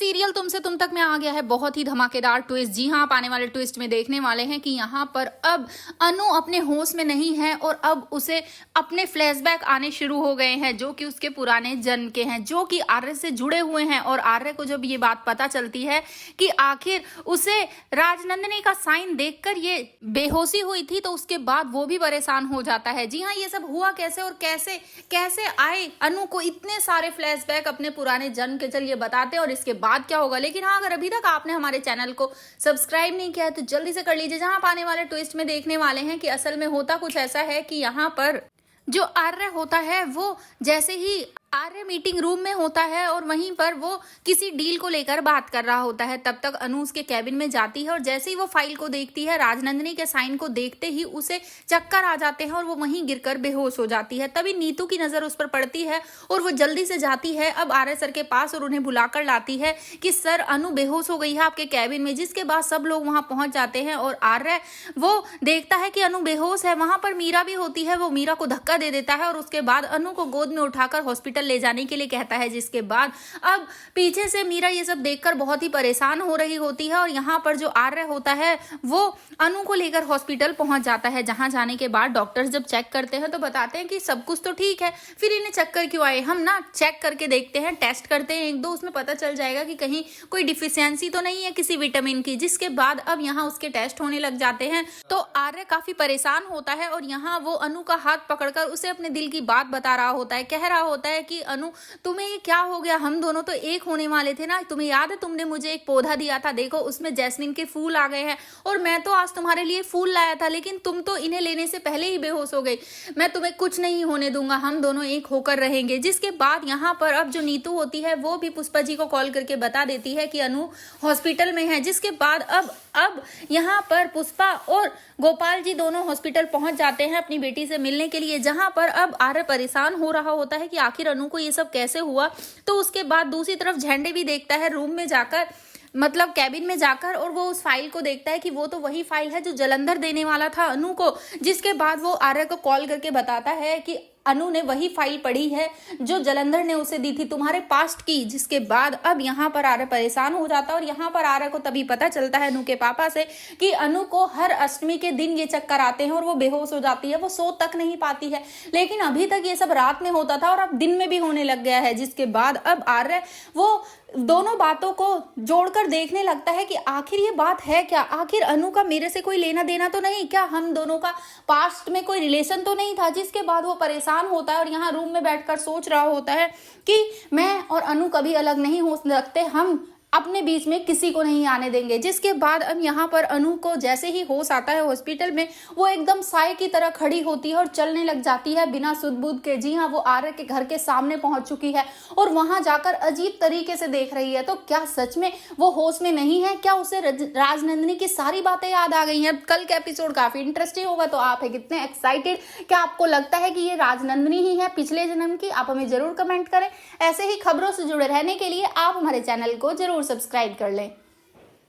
Serial तुमसे तुम तक में आ गया है बहुत ही धमाकेदार ट्विस्ट। जी हाँ, आप आने वाले ट्विस्ट में देखने वाले हैं कि यहाँ पर अब अनु अपने होश में नहीं है और अब उसे अपने फ्लैशबैक आने शुरू हो गए हैं जो कि उसके पुराने जन्म के हैं, जो कि आर्य से जुड़े हुए हैं। और आर्य को जब ये बात पता चलती है कि आखिर उसे राजनंदिनी का साइन देखकर ये बेहोशी हुई थी, तो उसके बाद वो भी परेशान हो जाता है। जी हाँ, ये सब हुआ कैसे और कैसे कैसे आए अनु को इतने सारे फ्लैशबैक अपने पुराने जन्म के, चलिए बताते हैं और इसके बाद क्या होगा। लेकिन हाँ, अगर अभी तक आपने हमारे चैनल को सब्सक्राइब नहीं किया है तो जल्दी से कर लीजिए। जहां आप आने वाले ट्विस्ट में देखने वाले हैं कि असल में होता कुछ ऐसा है कि यहाँ पर जो आर्य होता है वो जैसे ही आर्य मीटिंग रूम में होता है और वहीं पर वो किसी डील को लेकर बात कर रहा होता है, तब तक अनु उसके कैबिन में जाती है और जैसे ही वो फाइल को देखती है, राजनंदिनी के साइन को देखते ही उसे चक्कर आ जाते हैं और वो वहीं गिरकर बेहोश हो जाती है। तभी नीतू की नजर उस पर पड़ती है और वो जल्दी से जाती है अब आर्य सर के पास और उन्हें बुलाकर लाती है कि सर अनु बेहोश हो गई है आपके कैबिन में। जिसके बाद सब लोग वहां पहुंच जाते हैं और आर्य वो देखता है कि अनु बेहोश है। वहां पर मीरा भी होती है, वो मीरा को धक्का दे देता है और उसके बाद अनु को गोद में उठाकर हॉस्पिटल ले जाने के लिए कहता है। जिसके बाद अब पीछे से मीरा ये सब देखकर बहुत ही परेशान हो रही होती है और यहाँ पर जो आर्य होता है वो अनु को लेकर हॉस्पिटल पहुंच जाता है। जहां जाने के बाद डॉक्टर्स जब चेक करते हैं तो बताते हैं कि सब कुछ तो ठीक है, फिर इन्हें चक्कर क्यों आए, हम ना चेक करके देखते हैं, टेस्ट करते हैं एक दो, उसमें पता चल जाएगा कि कहीं कोई डिफिशियंसी तो नहीं है किसी विटामिन की। जिसके बाद अब यहाँ उसके टेस्ट होने लग जाते हैं तो आर्य काफी परेशान होता है और यहाँ वो अनु का हाथ पकड़कर उसे अपने दिल की बात बता रहा होता है। कह रहा होता है कि अनु तुम्हें ये क्या हो गया, हम दोनों तो एक होने वाले थे ना, तुम्हें याद है तुमने मुझे एक पौधा दिया था, देखो उसमें जैस्मिन के फूल आ गए हैं और मैं तो आज तुम्हारे लिए फूल लाया था, लेकिन तुम तो इन्हें लेने से पहले ही बेहोश हो गई। मैं तुम्हें कुछ नहीं होने दूंगा, हम दोनों एक होकर रहेंगे। जिसके बाद यहाँ पर अब जो नीतू होती है वो भी पुष्पा जी को कॉल करके बता देती है कि अनु हॉस्पिटल में है। जिसके बाद अब यहाँ पर पुष्पा और गोपाल जी दोनों हॉस्पिटल पहुंच जाते हैं अपनी बेटी से मिलने के लिए। जहां पर अब आर्य परेशान हो रहा होता है कि आखिर अनु को ये सब कैसे हुआ। तो उसके बाद दूसरी तरफ झंडे भी देखता है रूम में जाकर, मतलब कैबिन में जाकर, और वो उस फाइल को देखता है कि वो तो वही फाइल है जो जलंधर देने वाला था अनु को। जिसके बाद वो आर्य को कॉल करके बताता है कि अनु ने वही फाइल पढ़ी है जो जलंधर ने उसे दी थी तुम्हारे पास्ट की। जिसके बाद अब यहाँ पर आर्य परेशान हो जाता है और यहाँ पर आर्य को तभी पता चलता है अनु के पापा से कि अनु को हर अष्टमी के दिन ये चक्कर आते हैं और वो बेहोश हो जाती है, वो सो तक नहीं पाती है। लेकिन अभी तक ये सब रात में होता था और अब दिन में भी होने लग गया है। जिसके बाद अब आर्य वो दोनों बातों को जोड़कर देखने लगता है कि आखिर ये बात है क्या, आखिर अनु का मेरे से कोई लेना देना तो नहीं, क्या हम दोनों का पास्ट में कोई रिलेशन तो नहीं था। जिसके बाद वो परेशान होता है और यहाँ रूम में बैठकर सोच रहा होता है कि मैं और अनु कभी अलग नहीं हो सकते, हम अपने बीच में किसी को नहीं आने देंगे। जिसके बाद अब यहाँ पर अनु को जैसे ही होश आता है हॉस्पिटल में, वो एकदम साए की तरह खड़ी होती है और चलने लग जाती है बिना सुध-बुध के। जी हाँ, वो आर्य के घर के सामने पहुंच चुकी है और वहां जाकर अजीब तरीके से देख रही है। तो क्या सच में वो होश में नहीं है, क्या उसे राजनंदिनी की सारी बातें याद आ गई हैं। कल का एपिसोड काफी इंटरेस्टिंग होगा, तो आप है कितने एक्साइटेड, क्या आपको लगता है कि ये राजनंदिनी ही है पिछले जन्म की? आप हमें जरूर कमेंट करें। ऐसे ही खबरों से जुड़े रहने के लिए आप हमारे चैनल को जरूर सब्सक्राइब कर लें।